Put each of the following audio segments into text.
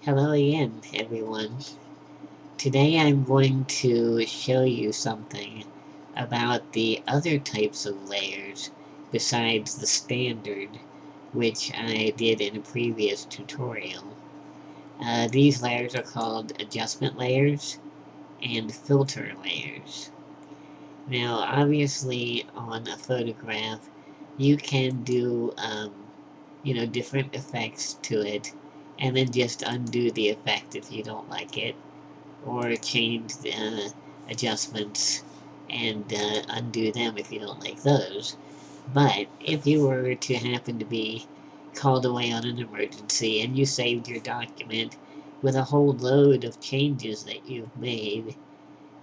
Hello again, everyone. Today I'm going to show you something about the other types of layers besides the standard, which I did in a previous tutorial. These layers are called adjustment layers and filter layers. Now, obviously, on a photograph, you can do, different effects to it, and then just undo the effect if you don't like it, or change the adjustments and undo them if you don't like those. But if you were to happen to be called away on an emergency and you saved your document with a whole load of changes that you've made,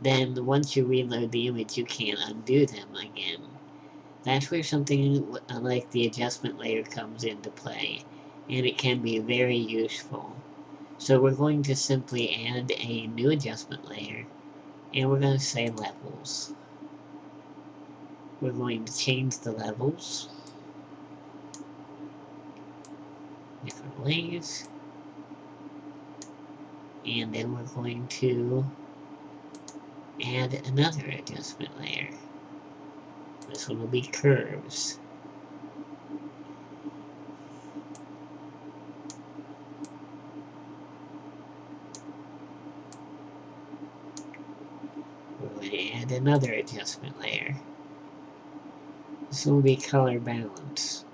then once you reload the image, you can't undo them again. That's where something like the adjustment layer comes into play, and it can be very useful. So we're going to simply add a new adjustment layer, and we're going to say levels. We're going to change the levels different ways, and then we're going to add another adjustment layer. This one will be curves. We're going to add another adjustment layer. This will be color balance.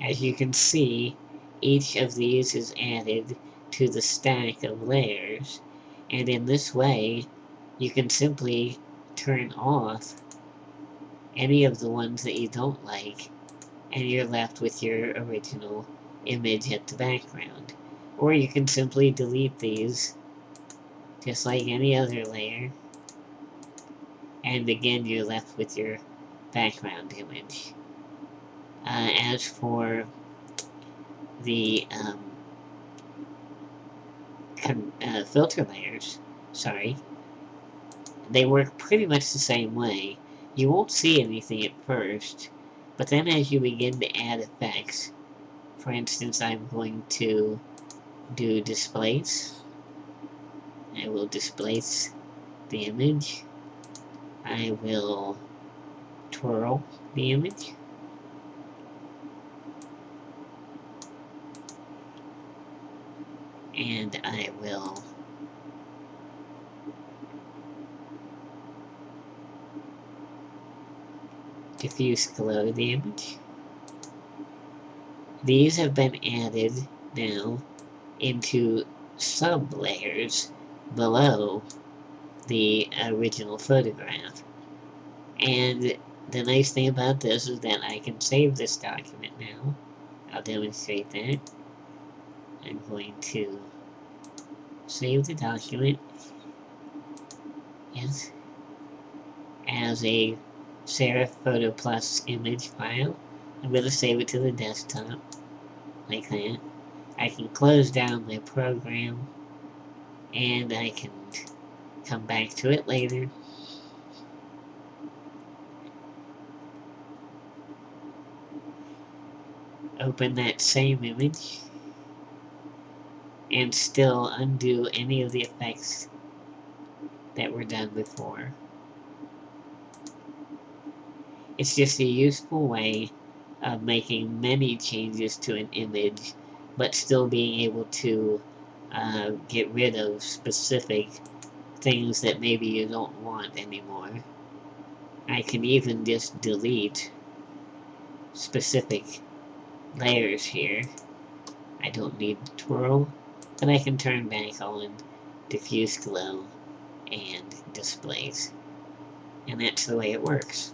As you can see, each of these is added to the stack of layers, and in this way, you can simply turn off any of the ones that you don't like, and you're left with your original image at the background. Or you can simply delete these, just like any other layer, and again you're left with your background image. As for the filter layers, they work pretty much the same way. You won't see anything at first, but then as you begin to add effects, for instance, I'm going to do displace. I will displace the image. I will twirl the image. And I will diffuse color the image. These have been added now into sub-layers below the original photograph. And the nice thing about this is that I can save this document now. I'll demonstrate that. I'm going to save the document, yes, as a Serif Photo Plus image file. I'm going to save it to the desktop, like that. I can close down my program, and I can come back to it later. Open that same image, and still undo any of the effects that were done before. It's just a useful way of making many changes to an image, but still being able to get rid of specific things that maybe you don't want anymore. I can even just delete specific layers here. I don't need to twirl, but I can turn back on diffuse glow and displace. And that's the way it works.